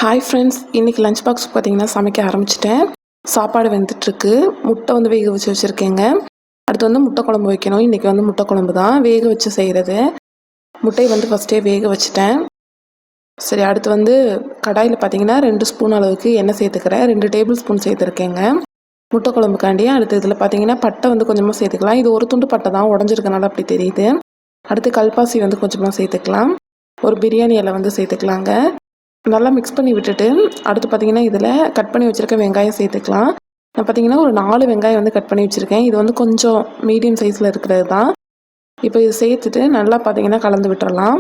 Hi friends, இன்றைக்கி lunch box பார்த்திங்கன்னா சமைக்க ஆரம்பிச்சிட்டேன். சாப்பாடு வெந்துட்டுருக்கு. முட்டை வந்து வேக வச்சு வச்சுருக்கேங்க. அடுத்து வந்து முட்டை குழம்பு வைக்கணும். இன்றைக்கி வந்து முட்டை குழம்பு தான் வேக வச்சு செய்கிறது. முட்டையை வந்து ஃபஸ்ட்டே வேக வச்சுட்டேன். சரி, அடுத்து வந்து கடாயில் பார்த்திங்கன்னா 2 ஸ்பூன் அளவுக்கு எண்ணெய் சேர்த்துக்கிறேன். 2 டேபிள் ஸ்பூன் சேர்த்துருக்கேங்க முட்டை குழம்புக்காண்டி. அடுத்து இதில் பார்த்திங்கன்னா பட்டை வந்து கொஞ்சமாக சேர்த்துக்கலாம். இது ஒரு துண்டு பட்டை தான், உடஞ்சிருக்கனால அப்படி தெரியுது. அடுத்து கல்பாசி வந்து கொஞ்சமாக சேர்த்துக்கலாம். ஒரு பிரியாணி இலை வந்து சேர்த்துக்கலாங்க. நல்லா மிக்ஸ் பண்ணி விட்டுட்டு அடுத்து பார்த்திங்கன்னா இதில் கட் பண்ணி வச்சுருக்க வெங்காயம் சேர்த்துக்கலாம். நான் பார்த்திங்கன்னா ஒரு 4 வெங்காயம் வந்து கட் பண்ணி வச்சுருக்கேன். இது வந்து கொஞ்சம் மீடியம் சைஸில் இருக்கிறது தான். இப்போ இது சேர்த்துட்டு நல்லா பார்த்திங்கன்னா கலந்து விட்டுறலாம்.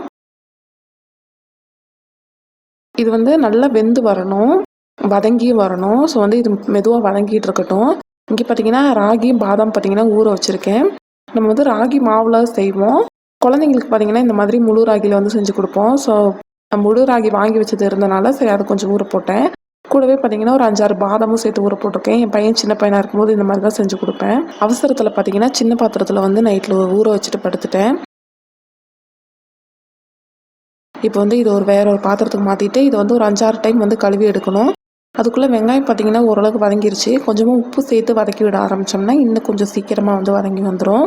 இது வந்து நல்லா வெந்து வரணும், வதங்கியும் வரணும். ஸோ வந்து இது மெதுவாக வதங்கிட்டு இருக்கட்டும். இங்கே பார்த்திங்கன்னா ராகியும் பாதாம் பார்த்திங்கன்னா ஊற வச்சுருக்கேன். நம்ம வந்து ராகி மாவில் செய்வோம். குழந்தைங்களுக்கு பார்த்திங்கன்னா இந்த மாதிரி முழு ராகியில் வந்து செஞ்சு கொடுப்போம். ஸோ முழு ராகி வாங்கி வச்சது இருந்தனால சரி அதை கொஞ்சம் ஊற போட்டேன். கூடவே பார்த்தீங்கன்னா ஒரு 5-6 பாதாமும் சேர்த்து ஊற போட்டிருக்கேன். என் பையன் சின்ன பையனாக இருக்கும்போது இந்த மாதிரி தான் செஞ்சு கொடுப்பேன். அவசரத்தில் பார்த்தீங்கன்னா சின்ன பாத்திரத்தில் வந்து நைட்டில் ஊற வச்சுட்டு படுத்துட்டேன். இப்போ வந்து இது வேற ஒரு பாத்திரத்துக்கு மாற்றிட்டு இதை வந்து ஒரு 5-6 டைம் வந்து கழுவி எடுக்கணும். அதுக்குள்ளே வெங்காயம் பார்த்தீங்கன்னா ஓரளவுக்கு வதங்கிருச்சு. கொஞ்சமாக உப்பு சேர்த்து வதக்கி விட ஆரம்பித்தோம்னா இன்னும் கொஞ்சம் சீக்கிரமாக வந்து வதங்கி வந்துடும்.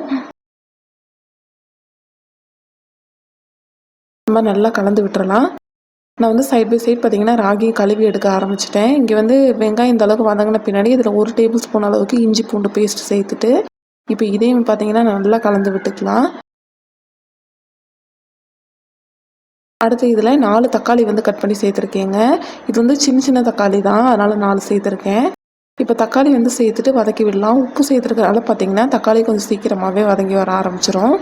நம்ம நல்லா கலந்து விட்டுறலாம். நான் வந்து சைட் பை சைட் பார்த்திங்கன்னா ராகி கழுவி எடுக்க ஆரம்பிச்சிட்டேன். இங்கே வந்து வெங்காயம் இந்த அளவுக்கு வதங்கின பின்னாடி இதில் 1 டேபிள் ஸ்பூன் அளவுக்கு இஞ்சி பூண்டு பேஸ்ட் சேர்த்துட்டு இப்போ இதையும் பார்த்திங்கன்னா நல்லா கலந்து விட்டுக்கலாம். அடுத்து இதில் 4 தக்காளி வந்து கட் பண்ணி சேர்த்துருக்கேங்க. இது வந்து சின்ன சின்ன தக்காளி தான், அதனால் 4 சேர்த்துருக்கேன். இப்போ தக்காளி வந்து சேர்த்துட்டு வதக்கி விடலாம். உப்பு சேர்த்துருக்கனால பார்த்திங்கன்னா தக்காளி கொஞ்சம் சீக்கிரமாகவே வதங்கி வர ஆரம்பிச்சிடும்.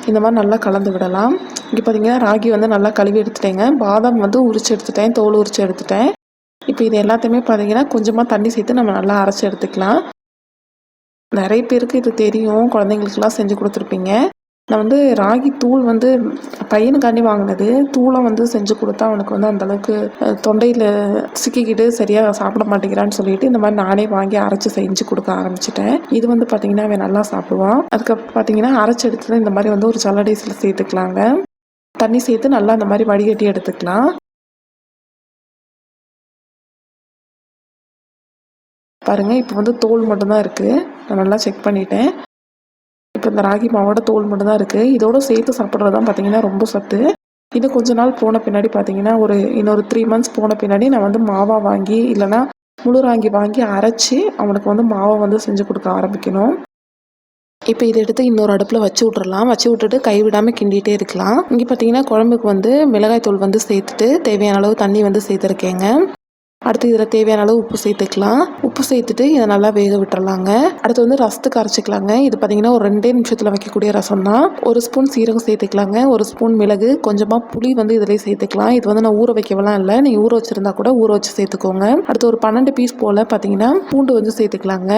இந்த மாதிரி நல்லா கலந்து விடலாம். இங்கே பார்த்தீங்கன்னா ராகி வந்து நல்லா கழுவி எடுத்துட்டேங்க. பாதாம் வந்து உரிச்சு எடுத்துட்டேன், தோல் உரிச்சு எடுத்துட்டேன். இப்போ இது எல்லாத்தையுமே பார்த்தீங்கன்னா கொஞ்சமாக தண்ணி சேர்த்து நம்ம நல்லா அரைச்சி எடுத்துக்கலாம். நிறைய பேருக்கு இது தெரியும், குழந்தைங்களுக்குலாம் செஞ்சு கொடுத்துருப்பீங்க. நான் வந்து ராகி தூள் வந்து பையனுக்காண்டி வாங்கினது. தூளை வந்து செஞ்சு கொடுத்தா அவனுக்கு வந்து அந்தளவுக்கு தொண்டையில் சிக்கிக்கிட்டு சரியாக சாப்பிட மாட்டேங்கிறான்னு சொல்லிட்டு இந்த மாதிரி நானே வாங்கி அரைச்சி செஞ்சு கொடுக்க ஆரம்பிச்சிட்டேன். இது வந்து பார்த்திங்கன்னா அவன் நல்லா சாப்பிடுவான். அதுக்கப்புறம் பார்த்திங்கன்னா அரைச்சி எடுத்து இந்த மாதிரி வந்து ஒரு சல்லடைஸில் சேர்த்துக்கலாங்க. தண்ணி சேர்த்து நல்லா அந்த மாதிரி வடிகட்டி எடுத்துக்கலாம். பாருங்கள், இப்போ வந்து தோல் மட்டும்தான் இருக்குது. நான் நல்லா செக் பண்ணிட்டேன். இப்போ இந்த ராகி மாவோட தோல் மட்டும் தான் இருக்குது. இதோட சேர்த்து சாப்பிட்றது தான் பார்த்திங்கன்னா ரொம்ப சத்து. இது கொஞ்ச நாள் போன பின்னாடி பார்த்திங்கன்னா இன்னொரு 3 மந்த்ஸ் போன பின்னாடி நான் வந்து மாவாக வாங்கி இல்லைனா முழு ராகி வாங்கி அரைச்சி அவனுக்கு வந்து மாவை வந்து செஞ்சு கொடுக்க ஆரம்பிக்கணும். இப்போ இதை எடுத்து இன்னொரு அடுப்பில் வச்சு விட்றலாம். வச்சு விட்டுட்டு கைவிடாமல் கிண்டிகிட்டே இருக்கலாம். இங்கே பார்த்திங்கன்னா குழம்புக்கு வந்து மிளகாய் தூள் வந்து சேர்த்துட்டு தேவையான அளவு தண்ணி வந்து சேர்த்துருக்கேங்க. அடுத்து இதில் தேவையான அளவு உப்பு சேர்த்துக்கலாம். உப்பு சேர்த்துட்டு இதை நல்லா வேக விட்டுறலாங்க. அடுத்து வந்து ரசத்துக்கு அரைச்சிக்கலாங்க. இது பார்த்தீங்கன்னா ஒரு 2 நிமிஷத்தில் வைக்கக்கூடிய ரசம் தான். 1 ஸ்பூன் சீரகம் சேர்த்துக்கலாங்க. 1 ஸ்பூன் மிளகு, கொஞ்சமாக புளி வந்து இதிலே சேர்த்துக்கலாம். இது வந்து நான் ஊற வைக்கவெல்லாம் இல்லை, நீங்கள் ஊற வச்சுருந்தா கூட ஊற வச்சு சேர்த்துக்கோங்க. அடுத்து ஒரு 12 பீஸ் போல் பார்த்தீங்கன்னா பூண்டு வந்து சேர்த்துக்கலாங்க.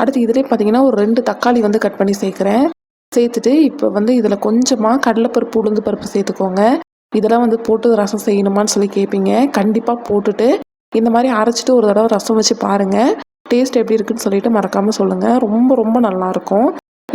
அடுத்து இதிலே பார்த்தீங்கன்னா ஒரு 2 தக்காளி வந்து கட் பண்ணி சேர்க்குறேன். சேர்த்துட்டு இப்போ வந்து இதில் கொஞ்சமாக கடலைப்பருப்பு, உளுந்து பருப்பு சேர்த்துக்கோங்க. இதெல்லாம் வந்து போட்டு ரசம் செய்யணுமான்னு சொல்லி கேட்பீங்க. கண்டிப்பாக போட்டுட்டு இந்த மாதிரி அரைச்சிட்டு ஒரு தடவை ரசம் வச்சு பாருங்கள். டேஸ்ட் எப்படி இருக்குன்னு சொல்லிட்டு மறக்காமல் சொல்லுங்கள். ரொம்ப ரொம்ப நல்லாயிருக்கும்.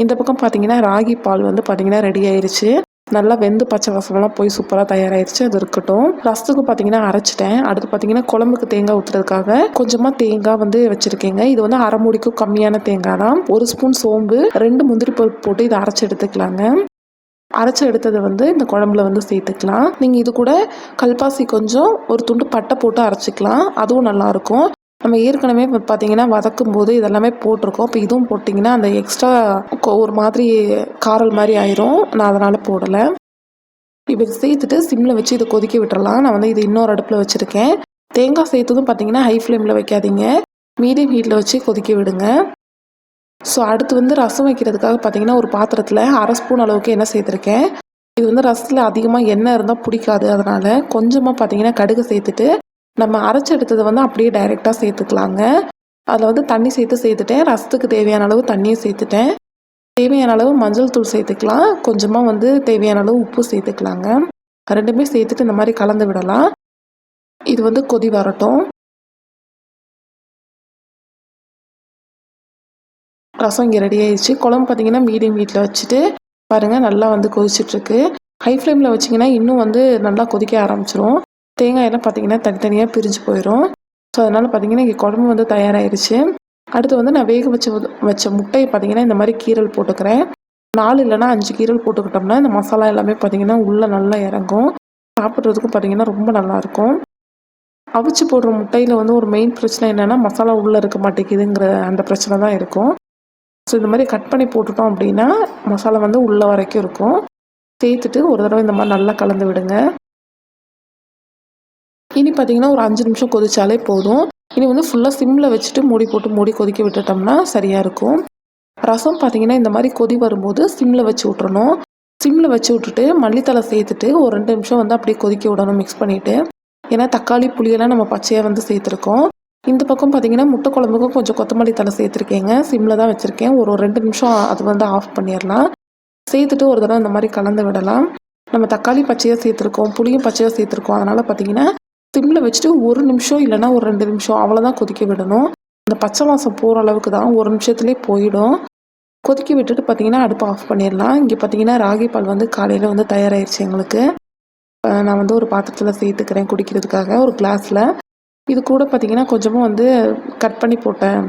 இந்த பக்கம் பார்த்தீங்கன்னா ராகி பால் வந்து பார்த்தீங்கன்னா ரெடி ஆயிடுச்சு. நல்லா வெந்து பச்சை வாசம்லாம் போய் சூப்பராக தயாராகிடுச்சு. அது இருக்கட்டும். ரசத்துக்கு பார்த்தீங்கன்னா அரைச்சிட்டேன். அடுத்து பார்த்தீங்கன்னா குழம்புக்கு தேங்காய் ஊற்றுறதுக்காக கொஞ்சமாக தேங்காய் வந்து வச்சுருக்கேங்க. இது வந்து அரை மூடிக்கும் கம்மியான தேங்காய் தான். 1 ஸ்பூன் சோம்பு, 2 முந்திரி பருப்பு போட்டு இதை அரைச்சி எடுத்துக்கலாங்க. அரைச்சி எடுத்ததை வந்து இந்த குழம்புல வந்து சேர்த்துக்கலாம். நீங்கள் இது கூட கல்பாசி கொஞ்சம் ஒரு துண்டு பட்டை போட்டு அரைச்சிக்கலாம். அதுவும் நல்லாயிருக்கும். நம்ம ஏற்கனவே பார்த்தீங்கன்னா வதக்கும் போது இதெல்லாமே போட்டிருக்கோம். இப்போ இதுவும் போட்டிங்கன்னா அந்த எக்ஸ்ட்ரா ஒரு மாதிரி காரல் மாதிரி ஆயிரும். நான் அதனால் போடலை. இப்போ இதை சேர்த்துட்டு சிம்மில் வச்சு இதை கொதிக்க விட்டுறலாம். நான் வந்து இது இன்னொரு அடுப்பில் வச்சுருக்கேன். தேங்காய் சேர்த்ததும் பார்த்தீங்கன்னா ஹை ஃப்ளேமில் வைக்காதீங்க, மீடியம் ஹீட்டில் வச்சு கொதிக்க விடுங்க. ஸோ அடுத்து வந்து ரசம் வைக்கிறதுக்காக பார்த்தீங்கன்னா ஒரு பாத்திரத்தில் 1/2 ஸ்பூன் அளவுக்கு எண்ணெய் சேர்த்துருக்கேன். இது வந்து ரசத்தில் அதிகமாக எண்ணெய் இருந்தால் பிடிக்காது, அதனால் கொஞ்சமாக பார்த்தீங்கன்னா கடுகு சேர்த்துட்டு நம்ம அரைச்சி எடுத்ததை வந்து அப்படியே டைரெக்டாக சேர்த்துக்கலாங்க. அதில் வந்து தண்ணி சேர்த்துட்டேன். ரசத்துக்கு தேவையான அளவு தண்ணியும் சேர்த்துட்டேன். தேவையான அளவு மஞ்சள் தூள் சேர்த்துக்கலாம். கொஞ்சமாக வந்து தேவையான அளவு உப்பு சேர்த்துக்கலாங்க. ரெண்டுமே சேர்த்துட்டு இந்த மாதிரி கலந்து விடலாம். இது வந்து கொதி வரட்டும். ரசம் இங்கே ரெடி ஆயிடுச்சு. குழம்பு பார்த்தீங்கன்னா மீடியம் ஹீட்டில் வச்சுட்டு பாருங்கள் நல்லா வந்து கொதிச்சிட்ருக்கு. ஹை ஃப்ளேமில் வச்சிங்கன்னா இன்னும் வந்து நல்லா கொதிக்க ஆரம்பிச்சிரும். தேங்காயெல்லாம் பார்த்தீங்கன்னா தனித்தனியாக பிரிஞ்சு போயிடும். ஸோ அதனால் பார்த்தீங்கன்னா இங்கே குழம்பு வந்து தயாராகிருச்சு. அடுத்து வந்து நான் வேக வச்ச முட்டையை பார்த்தீங்கன்னா இந்த மாதிரி கீரல் போட்டுக்கிறேன். 4 இல்லைனா 5 கீரல் போட்டுக்கிட்டோம்னா இந்த மசாலா எல்லாமே பார்த்தீங்கன்னா உள்ளே நல்லா இறங்கும். சாப்பிட்றதுக்கும் பார்த்தீங்கன்னா ரொம்ப நல்லாயிருக்கும். அவிச்சு போடுற முட்டையில் வந்து ஒரு மெயின் பிரச்சனை என்னென்னா மசாலா உள்ளே இருக்க மாட்டேங்குதுங்கிற அந்த பிரச்சனை தான் இருக்கும். ஸோ இந்த மாதிரி கட் பண்ணி போட்டுட்டோம் அப்படின்னா மசாலா வந்து உள்ளே வரைக்கும் இருக்கும். சேர்த்துட்டு ஒரு தடவை இந்த மாதிரி நல்லா கலந்து விடுங்க. இனி பார்த்தீங்கன்னா ஒரு 5 நிமிஷம் கொதிச்சாலே போதும். இனி வந்து ஃபுல்லாக சிம்மில் வச்சுட்டு மூடி கொதிக்க விட்டுட்டோம்னா சரியாக இருக்கும். ரசம் பார்த்தீங்கன்னா இந்த மாதிரி கொதி வரும்போது சிம்மில் வச்சு விட்றணும். சிம்மில் வச்சு விட்டுட்டு மல்லித்தலை சேர்த்துட்டு ஒரு 2 நிமிஷம் வந்து அப்படியே கொதிக்க விடணும் மிக்ஸ் பண்ணிவிட்டு. ஏன்னா தக்காளி புளியெல்லாம் நம்ம பச்சையாக வந்து சேர்த்துருக்கோம். இந்த பக்கம் பார்த்தீங்கன்னா முட்டை குழம்புக்கும் கொஞ்சம் கொத்தமல்லி தலை சேர்த்துருக்கேங்க. சிம்மில் தான் வச்சுருக்கேன். ஒரு 2 நிமிஷம் அது வந்து ஆஃப் பண்ணிடலாம். சேர்த்துட்டு ஒரு தடவை இந்த மாதிரி கலந்து விடலாம். நம்ம தக்காளி பச்சையாக சேர்த்துருக்கோம், புளியும் பச்சையாக சேர்த்துருக்கோம். அதனால் பார்த்தீங்கன்னா சிம்மில் வச்சுட்டு 1 நிமிஷம் இல்லைனா ஒரு 2 நிமிஷம் அவ்வளோதான் கொதிக்க விடணும். அந்த பச்சை வாசம் போகிற அளவுக்கு தான் 1 நிமிஷத்துலேயே போயிடும். கொதிக்க விட்டுட்டு பார்த்தீங்கன்னா அடுப்பை ஆஃப் பண்ணிடலாம். இங்கே பார்த்தீங்கன்னா ராகி பால் வந்து காலையில் வந்து தயாராகிடுச்சு எங்களுக்கு. நான் வந்து ஒரு பாத்திரத்தில் சேர்த்துக்கிறேன் குடிக்கிறதுக்காக ஒரு கிளாஸில். இது கூட பார்த்தீங்கன்னா கொஞ்சமாக வந்து கட் பண்ணி போட்டேன்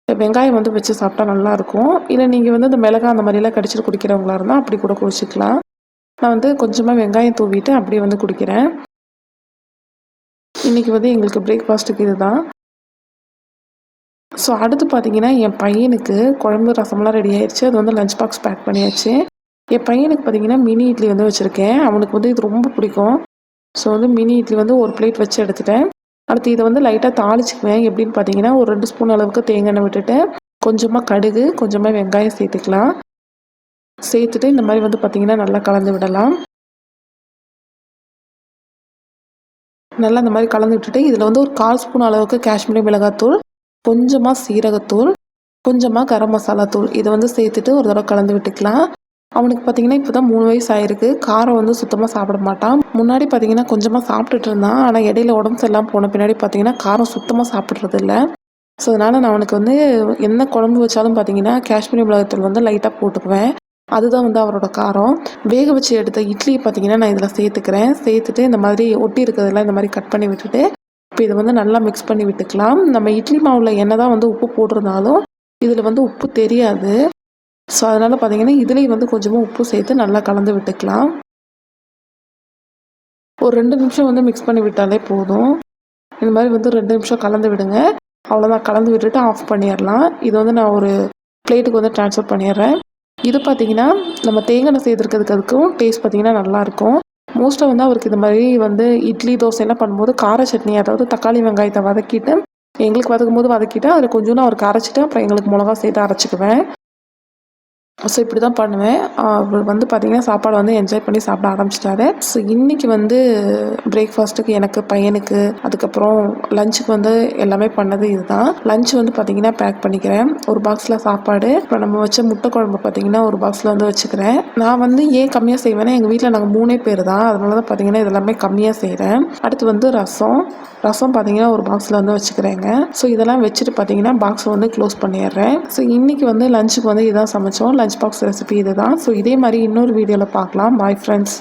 வெங்காயம் வந்து வச்சு சாப்பிட்டா நல்லாயிருக்கும். இல்லை நீங்கள் வந்து இந்த மிளகாய் அந்த மாதிரிலாம் கடிச்சிட்டு குடிக்கிறவங்களா இருந்தால் அப்படி கூட குடிச்சிக்கலாம். நான் வந்து கொஞ்சமாக வெங்காயம் தூவிட்டு அப்படியே வந்து குடிக்கிறேன். இன்றைக்கி வந்து எங்களுக்கு பிரேக்ஃபாஸ்ட்டுக்கு இதுதான். ஸோ அடுத்து பார்த்தீங்கன்னா என் பையனுக்கு குழம்பு ரசம்லாம் ரெடி ஆயிடுச்சு. அது வந்து லஞ்ச் பாக்ஸ் பேக் பண்ணியாச்சு. என் பையனுக்கு பார்த்தீங்கன்னா மினி இட்லி வந்து வச்சுருக்கேன். அவனுக்கு வந்து இது ரொம்ப பிடிக்கும். ஸோ வந்து மினி இட்லி வந்து ஒரு பிளேட் வச்சு எடுத்துட்டேன். அடுத்து இதை வந்து லைட்டாக தாளிச்சுக்குவேன். எப்படின்னு பார்த்தீங்கன்னா ஒரு 2 ஸ்பூன் அளவுக்கு தேங்காய் எண்ணெய் விட்டுட்டு கொஞ்சமாக கடுகு, கொஞ்சமாக வெங்காயம் சேர்த்துக்கலாம். சேர்த்துட்டு இந்த மாதிரி வந்து பார்த்தீங்கன்னா நல்லா கலந்து விடலாம். நல்லா இந்த மாதிரி கலந்து விட்டுட்டு இதில் வந்து ஒரு 1/4 ஸ்பூன் அளவுக்கு காஷ்மீரி மிளகாத்தூள், கொஞ்சமாக சீரகத்தூள், கொஞ்சமாக கரம் மசாலா தூள் இதை வந்து சேர்த்துட்டு ஒரு தடவை கலந்து விட்டுக்கலாம். அவனுக்கு பார்த்தீங்கன்னா இப்போ தான் 3 வயசு ஆயிருக்கு. காரம் வந்து சுத்தமாக சாப்பிட மாட்டான். முன்னாடி பார்த்தீங்கன்னா கொஞ்சமாக சாப்பிட்டுட்டு இருந்தான். ஆனால் இடையில உடம்பு சரியில்லாமல் போன பின்னாடி பார்த்தீங்கன்னா காரம் சுத்தமாக சாப்பிட்றது இல்லை. ஸோ அதனால் நான் அவனுக்கு வந்து என்ன குழம்பு வச்சாலும் பார்த்தீங்கன்னா காஷ்மீரி மிளகாத்தூள் வந்து லைட்டாக போட்டுக்குவேன். அதுதான் வந்து அவரோட காரம். வேக வச்சு எடுத்த இட்லி பார்த்தீங்கன்னா நான் இதில் சேர்த்துக்கிறேன். சேர்த்துட்டு இந்த மாதிரி ஒட்டி இருக்கிறதெல்லாம் இந்த மாதிரி கட் பண்ணி விட்டுட்டு இப்போ இதை வந்து நல்லா மிக்ஸ் பண்ணி விட்டுக்கலாம். நம்ம இட்லி மாவில் என்ன தான் வந்து உப்பு போட்டிருந்தாலும் இதில் வந்து உப்பு தெரியாது. ஸோ அதனால் பார்த்தீங்கன்னா இதுலேயும் வந்து கொஞ்சமாக உப்பு சேர்த்து நல்லா கலந்து விட்டுக்கலாம். ஒரு 2 நிமிஷம் வந்து மிக்ஸ் பண்ணி விட்டாலே போதும். இந்த மாதிரி வந்து 2 நிமிஷம் கலந்து விடுங்க. அவ்வளோதான், கலந்து விட்டுட்டு ஆஃப் பண்ணிடலாம். இது வந்து நான் ஒரு பிளேட்டுக்கு வந்து ட்ரான்ஸ்ஃபர் பண்ணிடுறேன். இது பார்த்தீங்கன்னா நம்ம தேங்காய் எண்ணெய் சேர்த்துருக்கிறதுக்கு அதுக்கும் டேஸ்ட் பார்த்தீங்கன்னா நல்லாயிருக்கும். மோஸ்ட்டாக வந்து அவருக்கு இந்த மாதிரி வந்து இட்லி தோசை எல்லாம் பண்ணும்போது கார சட்னி, அதாவது தக்காளி வெங்காயத்தை வதக்கிட்டு எங்களுக்கு வதக்கும் போது வதக்கிட்டு அதில் கொஞ்சோண்டு அவருக்கு அரைச்சிட்டு அப்புறம் எங்களுக்கு மிளகா சேர்த்து அரைச்சிக்குவேன். ஸோ இப்படி தான் பண்ணுவேன். அவர் வந்து பார்த்திங்கன்னா சாப்பாடு வந்து என்ஜாய் பண்ணி சாப்பிட ஆரம்பிச்சிட்டாரு. ஸோ இன்றைக்கி வந்து பிரேக்ஃபாஸ்ட்டுக்கு எனக்கு, பையனுக்கு, அதுக்கப்புறம் லஞ்சுக்கு வந்து எல்லாமே பண்ணது இதுதான். லஞ்ச் வந்து பார்த்திங்கன்னா பேக் பண்ணிக்கிறேன். ஒரு பாக்ஸில் சாப்பாடு, அப்புறம் நம்ம வச்ச முட்டை குழம்பு பார்த்திங்கன்னா ஒரு பாக்ஸில் வந்து வச்சுக்கிறேன். நான் வந்து ஏன் கம்மியாக செய்வேன்னா எங்கள் வீட்டில் நாங்கள் 3 பேர் தான். அதனால தான் பார்த்திங்கன்னா இதெல்லாமே கம்மியாக செய்கிறேன். அடுத்து வந்து ரசம் பார்த்திங்கன்னா ஒரு பாக்ஸில் வந்து வச்சுக்கிறேங்க. ஸோ இதெல்லாம் வச்சுட்டு பார்த்திங்கன்னா பாக்ஸை வந்து க்ளோஸ் பண்ணிடுறேன். ஸோ இன்றைக்கி வந்து லஞ்சுக்கு வந்து இதான் சமைச்சோம். லஞ்ச் பாக்ஸ் ரெசிபி இது தான். ஸோ இதே மாதிரி இன்னொரு வீடியோவில் பார்க்கலாம். Bye friends.